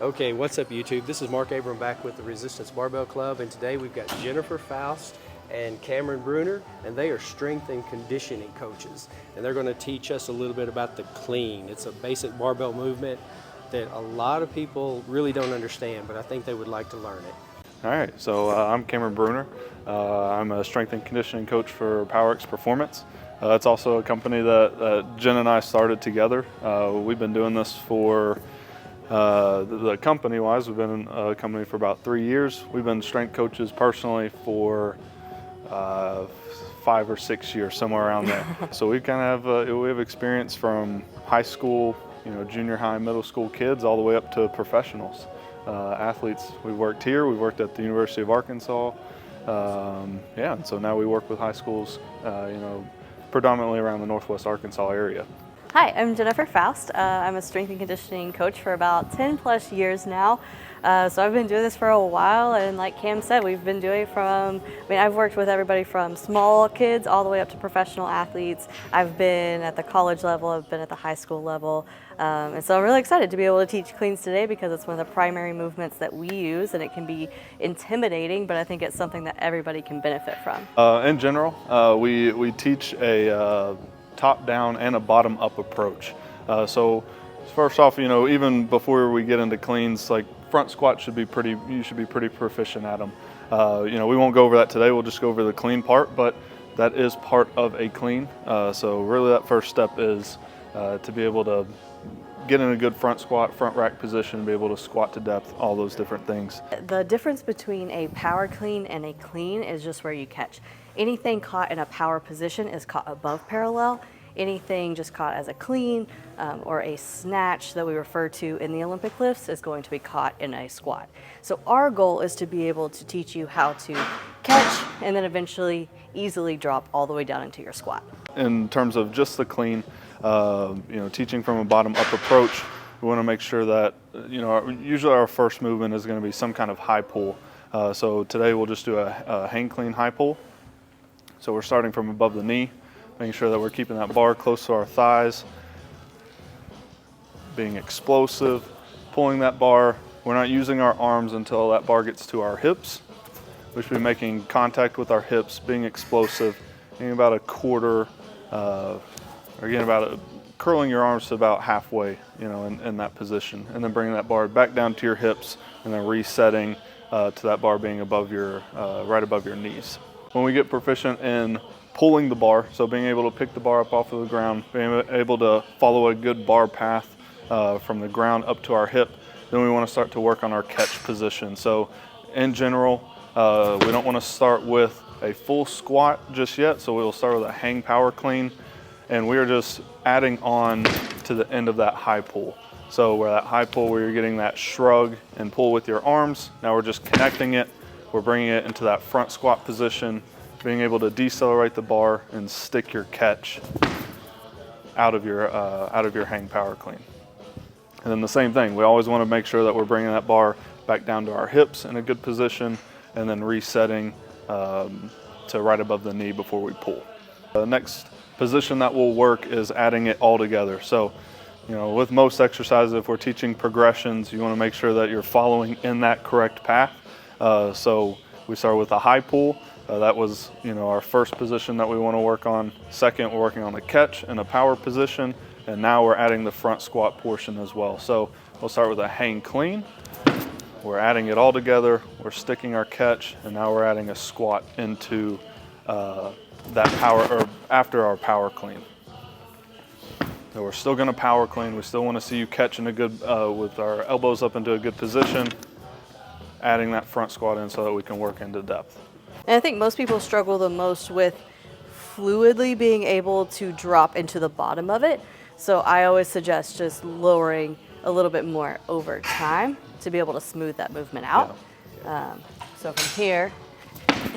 Okay, what's up YouTube? This is Mark Abram back with the Resistance Barbell Club, and today we've got Jennifer Faust and Cameron Bruner, and they are strength and conditioning coaches. And they're going to teach us a little bit about the clean. It's a basic barbell movement that a lot of people really don't understand, but I think they would like to learn it. All right, so I'm Cameron Bruner. I'm a strength and conditioning coach for PowerX Performance. It's also a company that Jen and I started together. We've been doing this for the company-wise, we've been in a company for about 3 years. We've been strength coaches personally for 5 or 6 years, somewhere around there. So we kind of we have experience from high school, junior high, middle school kids, all the way up to professionals, athletes. We worked here. We worked at the University of Arkansas. Yeah, and so now we work with high schools, predominantly around the Northwest Arkansas area. Hi, I'm Jennifer Faust. I'm a strength and conditioning coach for about 10 plus years now. So I've been doing this for a while, and like Cam said, we've been doing I've worked with everybody from small kids all the way up to professional athletes. I've been at the college level, I've been at the high school level. And so I'm really excited to be able to teach cleans today because it's one of the primary movements that we use, and it can be intimidating, but I think it's something that everybody can benefit from. In general, we teach a top-down and a bottom-up approach. So first off, even before we get into cleans, like front squat you should be pretty proficient at them. We won't go over that today. We'll just go over the clean part, but that is part of a clean. So really that first step is to be able to get in a good front squat, front rack position, be able to squat to depth, all those different things. The difference between a power clean and a clean is just where you catch. Anything caught in a power position is caught above parallel. Anything just caught as a clean or a snatch that we refer to in the Olympic lifts is going to be caught in a squat. So our goal is to be able to teach you how to catch and then eventually easily drop all the way down into your squat. In terms of just the clean, teaching from a bottom-up approach, we want to make sure that, usually our first movement is going to be some kind of high pull. So today we'll just do a hang clean high pull. So we're starting from above the knee, making sure that we're keeping that bar close to our thighs, being explosive, pulling that bar. We're not using our arms until that bar gets to our hips. We should be making contact with our hips, being explosive, getting about a quarter, curling your arms to about halfway, in that position, and then bringing that bar back down to your hips, and then resetting to that bar being right above your knees. When we get proficient in pulling the bar, so being able to pick the bar up off of the ground, being able to follow a good bar path from the ground up to our hip, then we want to start to work on our catch position. So in general, we don't want to start with a full squat just yet, so we'll start with a hang power clean, and we are just adding on to the end of that high pull. So where that high pull, where you're getting that shrug and pull with your arms, now we're just connecting it. We're bringing it into that front squat position, being able to decelerate the bar and stick your catch out of your hang power clean. And then the same thing, we always want to make sure that we're bringing that bar back down to our hips in a good position, and then resetting to right above the knee before we pull. The next position that will work is adding it all together. So, with most exercises, if we're teaching progressions, you want to make sure that you're following in that correct path. So we start with a high pull. That was, our first position that we want to work on. Second, we're working on the catch and a power position. And now we're adding the front squat portion as well. So we'll start with a hang clean. We're adding it all together. We're sticking our catch, and now we're adding a squat into that power, or after our power clean. So we're still going to power clean. We still want to see you catch in a good, with our elbows up into a good position, adding that front squat in so that we can work into depth. And I think most people struggle the most with fluidly being able to drop into the bottom of it. So I always suggest just lowering a little bit more over time to be able to smooth that movement out. Yeah. So from here,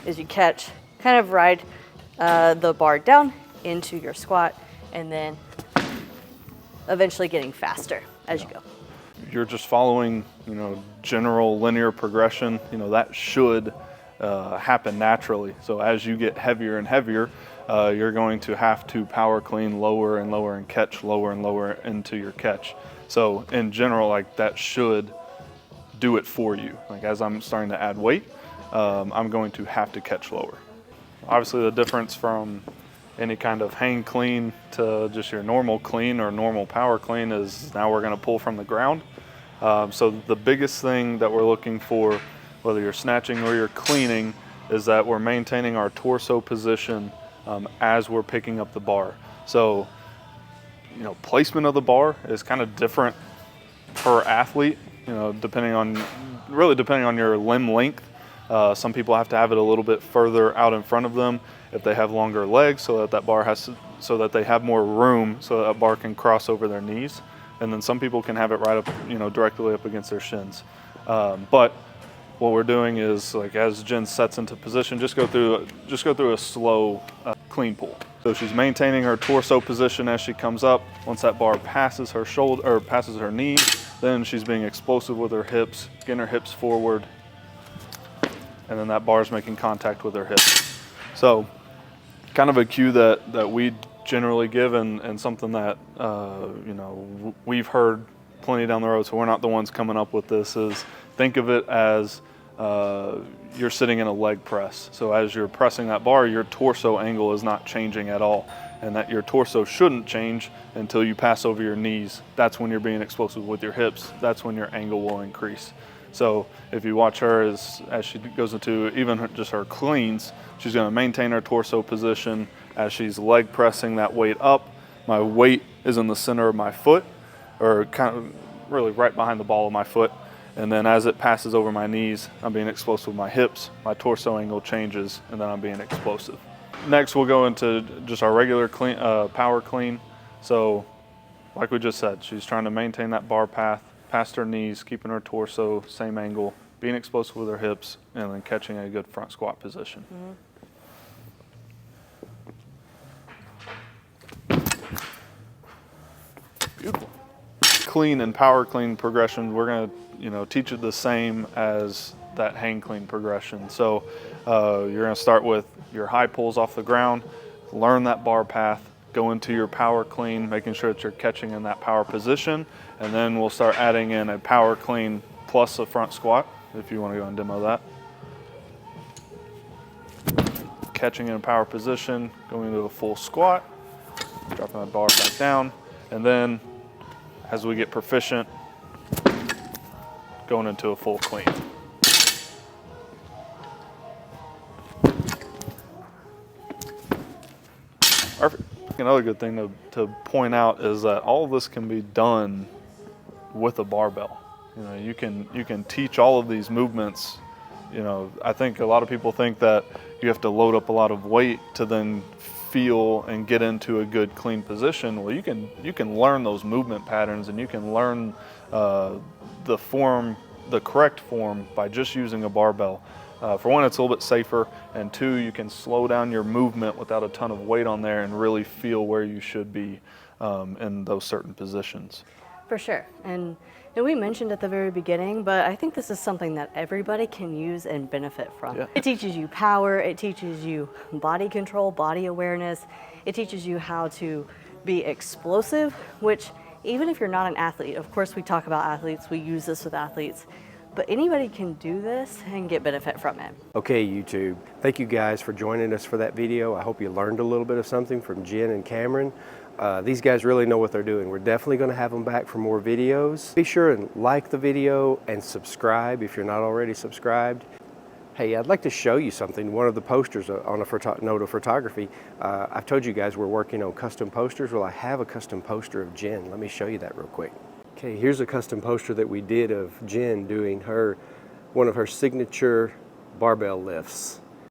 as you catch, kind of ride the bar down into your squat, and then eventually getting faster as you go. You're just following, general linear progression. That should happen naturally. So as you get heavier and heavier, you're going to have to power clean lower and lower and catch lower and lower into your catch. So in general, like that should do it for you. Like as I'm starting to add weight, I'm going to have to catch lower. Obviously the difference from any kind of hang clean to just your normal clean or normal power clean is now we're going to pull from the ground. So the biggest thing that we're looking for, whether you're snatching or you're cleaning, is that we're maintaining our torso position as we're picking up the bar. So, you know, placement of the bar is kind of different per athlete, you know, depending on your limb length. Some people have to have it a little bit further out in front of them if they have longer legs, so that they have more room so that bar can cross over their knees. And then some people can have it right up, you know, directly up against their shins. But what we're doing is, like, as Jen sets into position, just go through a slow clean pull. So she's maintaining her torso position as she comes up. Once that bar passes her shoulder or passes her knee, then she's being explosive with her hips, getting her hips forward, and then that bar is making contact with her hips. So kind of a cue that we generally give, and something that you know, we've heard plenty down the road, so we're not the ones coming up with this, is think of it as you're sitting in a leg press. So as you're pressing that bar, your torso angle is not changing at all, and that your torso shouldn't change until you pass over your knees. That's when you're being explosive with your hips. That's when your angle will increase. So if you watch her as she goes into even just her cleans, she's going to maintain her torso position as she's leg pressing that weight up. My weight is in the center of my foot, or kind of really right behind the ball of my foot. And then as it passes over my knees, I'm being explosive with my hips, my torso angle changes, and then I'm being explosive. Next, we'll go into just our regular clean, power clean. So like we just said, she's trying to maintain that bar path past her knees, keeping her torso same angle, being explosive with her hips, and then catching a good front squat position. Beautiful. Clean and power clean progression, we're going to, you know, teach it the same as that hang clean progression. So you're going to start with your high pulls off the ground, learn that bar path, go into your power clean, making sure that you're catching in that power position, and then we'll start adding in a power clean plus a front squat, if you want to go and demo that. Catching in a power position, going into a full squat, dropping that bar back down, and then as we get proficient, going into a full clean. Another good thing to point out is that all of this can be done with a barbell. You know, you can teach all of these movements. You know, I think a lot of people think that you have to load up a lot of weight to then feel and get into a good clean position. Well, you can learn those movement patterns, and you can learn the correct form by just using a barbell. For one, it's a little bit safer, and two, you can slow down your movement without a ton of weight on there and really feel where you should be in those certain positions. For sure. And we mentioned at the very beginning, but I think this is something that everybody can use and benefit from. Yeah. It teaches you power, it teaches you body control, body awareness, it teaches you how to be explosive, which even if you're not an athlete, of course we talk about athletes, we use this with athletes, but anybody can do this and get benefit from it. Okay, YouTube, thank you guys for joining us for that video. I hope you learned a little bit of something from Jen and Cameron. These guys really know what they're doing. We're definitely going to have them back for more videos. Be sure and like the video and subscribe if you're not already subscribed. Hey, I'd like to show you something. One of the posters on a note of photography. I've told you guys we're working on custom posters. Well, I have a custom poster of Jen. Let me show you that real quick. Okay, here's a custom poster that we did of Jen doing one of her signature barbell lifts.